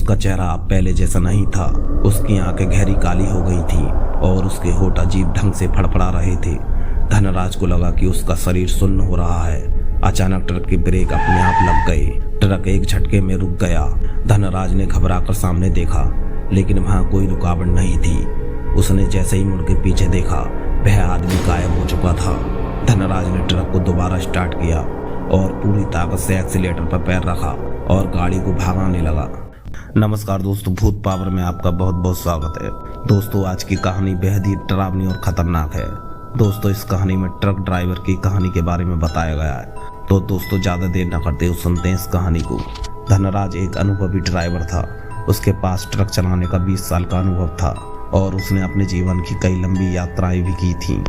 उसका चेहरा अब पहले जैसा नहीं था। उसकी आंखें गहरी काली हो गई थी और उसके होंठ अजीब ढंग से फड़फड़ा रहे थे। धनराज को लगा कि उसका शरीर सुन्न हो रहा है। अचानक ट्रक के ब्रेक अपने आप लग गए। ट्रक एक झटके में रुक गया। धनराज ने घबराकर सामने देखा, लेकिन वहां कोई रुकावट नहीं थी। उसने जैसे ही मुड़ के पीछे देखा, वह आदमी गायब हो चुका था। धनराज ने ट्रक को दोबारा स्टार्ट किया और पूरी ताकत से एक्सीलेटर पर पैर रखा और गाड़ी को भगाने लगा। नमस्कार दोस्तों, भूत पावर में आपका बहुत बहुत स्वागत है। दोस्तों, आज की कहानी बेहद ही डरावनी और खतरनाक है। दोस्तों, इस कहानी में ट्रक ड्राइवर की कहानी के बारे में बताया गया है। तो दोस्तों, ज्यादा देर न करते हुए सुनते हैं इस कहानी को। धनराज एक अनुभवी ड्राइवर था। उसके पास ट्रक चलाने का 20 साल का अनुभव था और उसने अपने जीवन की कई लंबी यात्राएं भी की थी।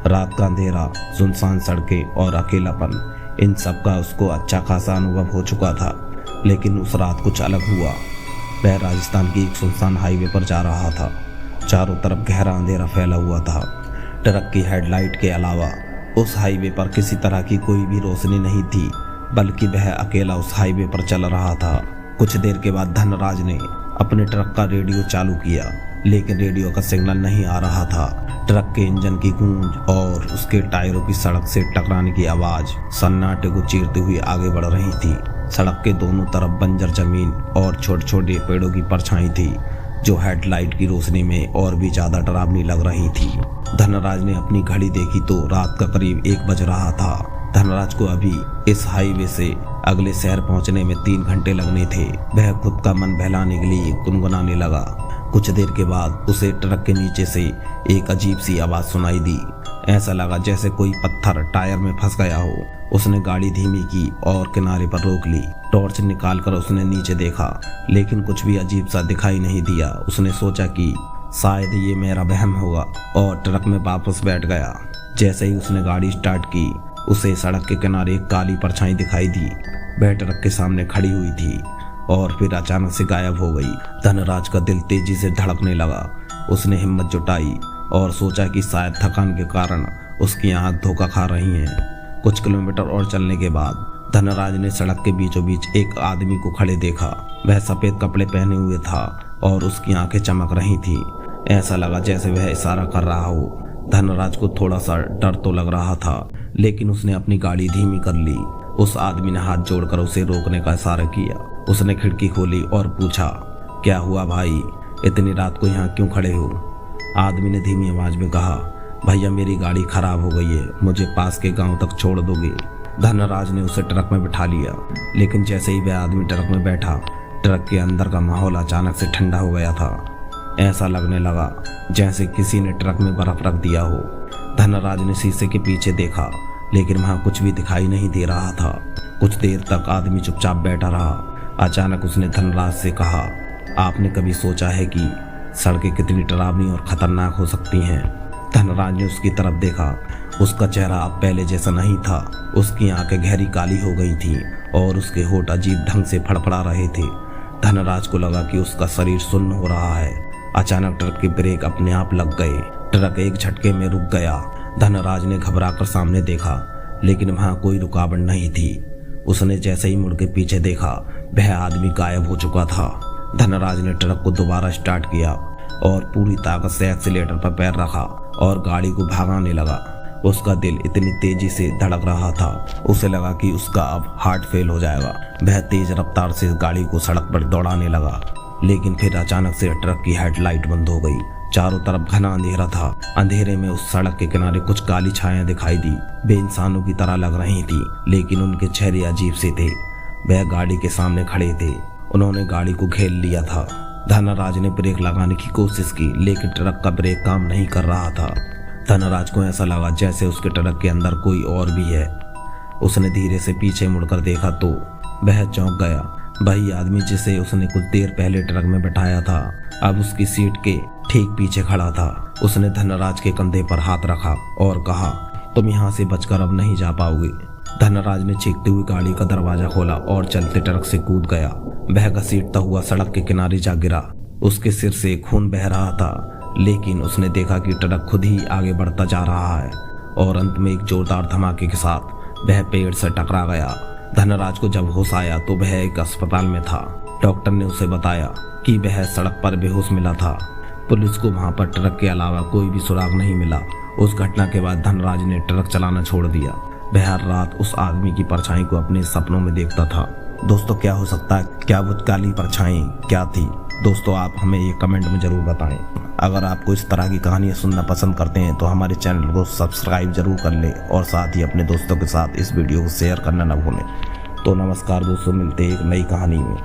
रात का अंधेरा, सुनसान सड़कें और अकेलापन, इन सब का उसको अच्छा खासा अनुभव हो चुका था। लेकिन उस रात कुछ अलग हुआ। वह राजस्थान की एक सुनसान हाईवे पर जा रहा था। चारों तरफ गहरा अंधेरा फैला हुआ था। ट्रक की हेडलाइट के अलावा उस हाईवे पर किसी तरह की कोई भी रोशनी नहीं थी, बल्कि वह अकेला उस हाईवे पर चल रहा था। कुछ देर के बाद धनराज ने अपने ट्रक का रेडियो चालू किया, लेकिन रेडियो का सिग्नल नहीं आ रहा था। ट्रक के इंजन की गूंज और उसके टायरों की सड़क से टकराने की आवाज सन्नाटे को चीरते हुए आगे बढ़ रही थी। सड़क के दोनों तरफ बंजर जमीन और छोटे छोटे पेड़ों की परछाई थी, जो हेडलाइट की रोशनी में और भी ज्यादा डरावनी लग रही थी। धनराज ने अपनी घड़ी देखी तो रात का करीब 1 बज रहा था। धनराज को अभी इस हाईवे से अगले शहर पहुंचने में 3 घंटे लगने थे। वह खुद का मन बहलाने के लिए गुनगुनाने लगा। कुछ देर के बाद उसे ट्रक के नीचे से एक अजीब सी आवाज सुनाई दी। ऐसा लगा जैसे कोई पत्थर टायर में फंस गया हो। उसने गाड़ी धीमी की और किनारे पर रोक ली। टॉर्च निकालकर उसने नीचे देखा, लेकिन कुछ भी अजीब सा दिखाई नहीं दिया। उसने सोचा कि शायद ये मेरा वहम होगा और ट्रक में वापस बैठ गया। जैसे ही उसने गाड़ी स्टार्ट की, उसे सड़क के किनारे एक काली परछाई दिखाई दी। वह ट्रक के सामने खड़ी हुई थी और फिर अचानक से गायब हो गई। धनराज का दिल तेजी से धड़कने लगा। उसने हिम्मत जुटाई और सोचा कि शायद थकान के कारण उसकी आंख धोखा खा रही हैं। कुछ किलोमीटर और चलने के बाद धनराज ने सड़क के बीचों बीच एक आदमी को खड़े देखा। वह सफेद कपड़े पहने हुए था और उसकी आंखें चमक रही थी। ऐसा लगा जैसे वह इशारा कर रहा हो। धनराज को थोड़ा सा डर तो लग रहा था, लेकिन उसने अपनी गाड़ी धीमी कर ली। उस आदमी ने हाथ जोड़कर उसे रोकने का इशारा किया। उसने खिड़की खोली और पूछा, क्या हुआ भाई, इतनी रात को यहाँ क्यों खड़े हो? आदमी ने धीमी आवाज में कहा, भैया मेरी गाड़ी खराब हो गई है, मुझे पास के गांव तक छोड़ दोगे? धनराज ने उसे ट्रक में बिठा लिया, लेकिन जैसे ही वह आदमी ट्रक में बैठा, ट्रक के अंदर का माहौल अचानक से ठंडा हो गया था। ऐसा लगने लगा जैसे किसी ने ट्रक में बर्फ रख दिया हो। धनराज ने शीशे के पीछे देखा, लेकिन वहां कुछ भी दिखाई नहीं दे रहा था। कुछ देर तक आदमी चुपचाप बैठा रहा। अचानक उसने धनराज से कहा, आपने कभी सोचा है कि सड़कें कितनी डरावनी और खतरनाक हो सकती हैं? धनराज ने उसकी तरफ देखा। उसका चेहरा अब पहले जैसा नहीं था। उसकी आंखें गहरी काली हो गई थी और उसके होंठ अजीब ढंग से फड़फड़ा रहे थे। धनराज को लगा कि उसका शरीर सुन्न हो रहा है। अचानक ट्रक के ब्रेक अपने आप लग गए। ट्रक एक झटके में रुक गया। धनराज ने घबराकर सामने देखा, लेकिन वहां कोई रुकावट नहीं थी। उसने जैसे ही मुड़ के पीछे देखा, वह आदमी गायब हो चुका था। धनराज ने ट्रक को दोबारा स्टार्ट किया और पूरी ताकत से एक्सीलेटर पर पैर रखा और गाड़ी को भगाने लगा। उसका दिल इतनी तेजी से धड़क रहा था, उसे लगा कि उसका अब हार्ट फेल हो जाएगा। वह तेज रफ्तार से गाड़ी को सड़क पर दौड़ाने लगा, लेकिन फिर अचानक से ट्रक की हेडलाइट बंद हो गई। चारों तरफ घना अंधेरा था। अंधेरे में उस सड़क के किनारे कुछ काली छायाएं दिखाई दी। वे इंसानों की तरह लग रही थी, लेकिन उनके चेहरे अजीब से थे। वह गाड़ी के सामने खड़े थे। उन्होंने गाड़ी को घेर लिया था। धनराज ने ब्रेक लगाने की कोशिश की, लेकिन ट्रक का ब्रेक काम नहीं कर रहा था। धनराज को ऐसा लगा जैसे उसके ट्रक के अंदर कोई और भी है। उसने धीरे से पीछे मुड़कर देखा तो वह चौंक गया। वही आदमी जिसे उसने कुछ देर पहले ट्रक में बैठाया था, अब उसकी सीट के ठीक पीछे खड़ा था। उसने धनराज के कंधे पर हाथ रखा और कहा, तुम यहाँ से बचकर अब नहीं जा पाओगे। धनराज ने चीखते हुए गाड़ी का दरवाजा खोला और चलते ट्रक से कूद गया। वह घसीटता हुआ सड़क के किनारे जा गिरा। उसके सिर से खून बह रहा था, लेकिन उसने देखा कि ट्रक खुद ही आगे बढ़ता जा रहा है और अंत में एक जोरदार धमाके के साथ वह पेड़ से टकरा गया। धनराज को जब होश आया तो वह एक अस्पताल में था। डॉक्टर ने उसे बताया कि वह सड़क पर बेहोश मिला था। पुलिस को वहां पर ट्रक के अलावा कोई भी सुराग नहीं मिला। उस घटना के बाद धनराज ने ट्रक चलाना छोड़ दिया। वह हर रात उस आदमी की परछाई को अपने सपनों में देखता था। दोस्तों, क्या हो सकता है? क्या वो काली परछाई क्या थी? दोस्तों, आप हमें ये कमेंट में जरूर बताएं। अगर आपको इस तरह की कहानियां सुनना पसंद करते हैं तो हमारे चैनल को सब्सक्राइब जरूर कर लें और साथ ही अपने दोस्तों के साथ इस वीडियो को शेयर करना न भूलें। तो नमस्कार दोस्तों, मिलते हैं एक नई कहानी में।